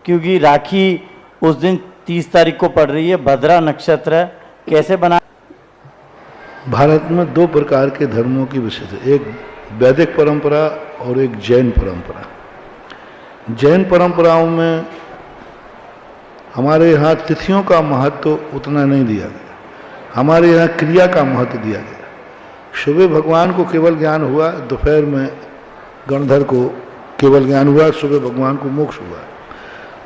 क्योंकि राखी उस दिन 30 तारीख को पड़ रही है, भद्रा नक्षत्र है, कैसे बना। भारत में दो प्रकार के धर्मों की विशेषता, एक वैदिक परंपरा और एक जैन परंपरा। जैन परंपराओं में हमारे यहाँ तिथियों का महत्व उतना नहीं दिया गया, हमारे यहाँ क्रिया का महत्व दिया गया। सुबह भगवान को केवल ज्ञान हुआ, दोपहर में गणधर को केवल ज्ञान हुआ, सुबह भगवान को मोक्ष हुआ।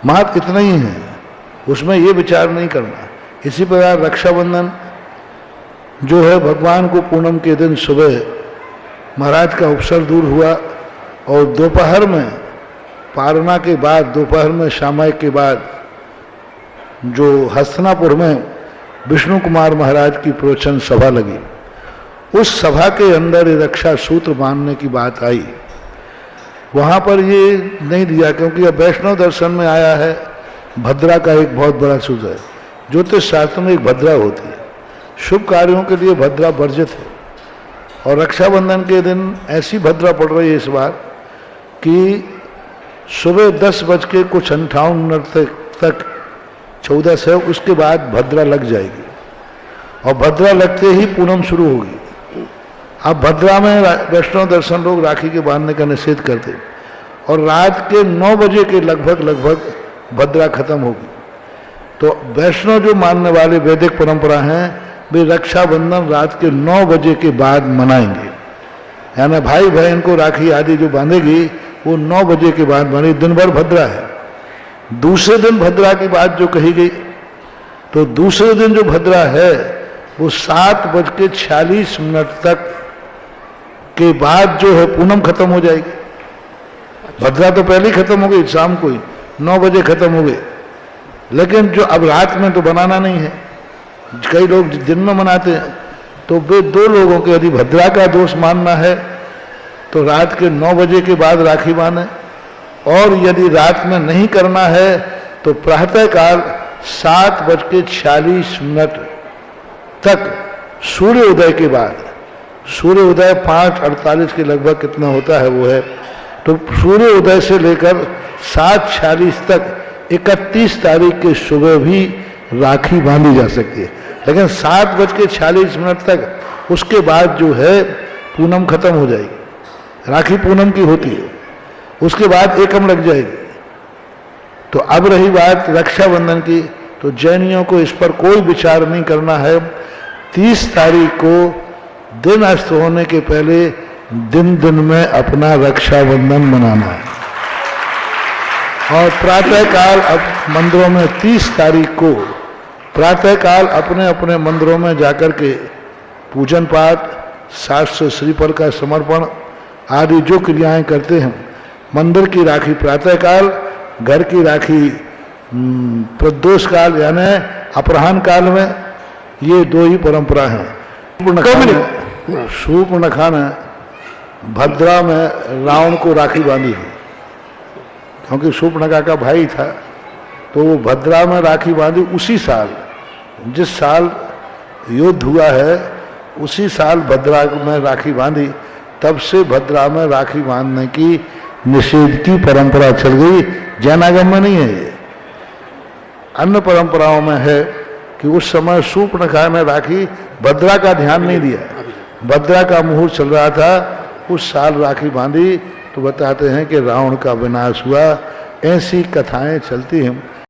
महत्व इतना ही है, उसमें ये विचार नहीं करना। इसी प्रकार रक्षाबंधन जो है, भगवान को पूनम के दिन सुबह महाराज का उपसर दूर हुआ और दोपहर में पारना के बाद, दोपहर में सामायिक के बाद जो हस्तिनापुर में विष्णु कुमार महाराज की प्रवचन सभा लगी, उस सभा के अंदर ये रक्षा सूत्र बांधने की बात आई। वहाँ पर ये नहीं दिया, क्योंकि अब वैष्णव दर्शन में आया है भद्रा का एक बहुत बड़ा सूत्र है। ज्योतिष शास्त्र में एक भद्रा होती है, शुभ कार्यों के लिए भद्रा वर्जित है। और रक्षाबंधन के दिन ऐसी भद्रा पड़ रही है इस बार कि सुबह 10:58 तक 14 से उसके बाद भद्रा लग जाएगी और भद्रा लगते ही पूनम शुरू होगी। अब भद्रा में वैष्णव दर्शन लोग राखी के बांधने का निषेध करते और रात के 9 बजे के लगभग भद्रा खत्म होगी। तो वैष्णव जो मानने वाले वैदिक परंपरा हैं, वे रक्षाबंधन रात के 9 बजे के बाद मनाएंगे। यानी भाई बहन को राखी आदि जो बांधेगी वो 9 बजे के बाद बने। दिन भर भद्रा है। दूसरे दिन भद्रा की बात जो कही गई, तो दूसरे दिन जो भद्रा है वो 7:46 तक के बाद जो है पूनम खत्म हो जाएगी। भद्रा तो पहले ही खत्म हो गई, शाम को ही 9 बजे खत्म हो गई। लेकिन जो अब रात में तो बनाना नहीं है, कई लोग दिन में मनाते हैं। तो वे दो लोगों के, यदि भद्रा का दोष मानना है तो रात के 9 बजे के बाद राखी बांधे, और यदि रात में नहीं करना है तो प्रातःकाल 7:46 तक सूर्य उदय के बाद, सूर्य उदय 5:48 के लगभग कितना होता है वो है, तो सूर्य उदय से लेकर 7:46 तक 31 तारीख के सुबह भी राखी बांधी जा सकती है। लेकिन 7:46 तक उसके बाद जो है पूनम खत्म हो जाएगी। राखी पूनम की होती है, उसके बाद एकम लग जाएगी। तो अब रही बात रक्षाबंधन की, तो जैनियों को इस पर कोई विचार नहीं करना है। 30 तारीख को दिन अस्त होने के पहले दिन में अपना रक्षाबंधन मनाना है। और प्रातःकाल अब मंदिरों में 30 तारीख को प्रातःकाल अपने अपने मंदिरों में जाकर के पूजन पाठ, शास्त्र श्रीफल का समर्पण आदि जो क्रियाएं करते हैं। मंदिर की राखी प्रातःकाल, घर की राखी प्रदोष काल यानी अपराह्न काल में। ये दो ही परंपरा है। शूर्पणखा ने भद्रा में रावण को राखी बांधी थी, क्योंकि शूर्पणखा का भाई था, तो वो भद्रा में राखी बांधी। उसी साल, जिस साल युद्ध हुआ है उसी साल भद्रा में राखी बांधी। तब से भद्रा में राखी बांधने की निषेध की परंपरा चल गई। जैनागम में नहीं है ये, अन्य परंपराओं में है कि उस समय शूर्पणखा ने राखी, भद्रा का ध्यान नहीं दिया, भद्रा का मुहूर्त चल रहा था, उस साल राखी बांधी। तो बताते हैं कि रावण का विनाश हुआ। ऐसी कथाएं चलती हैं।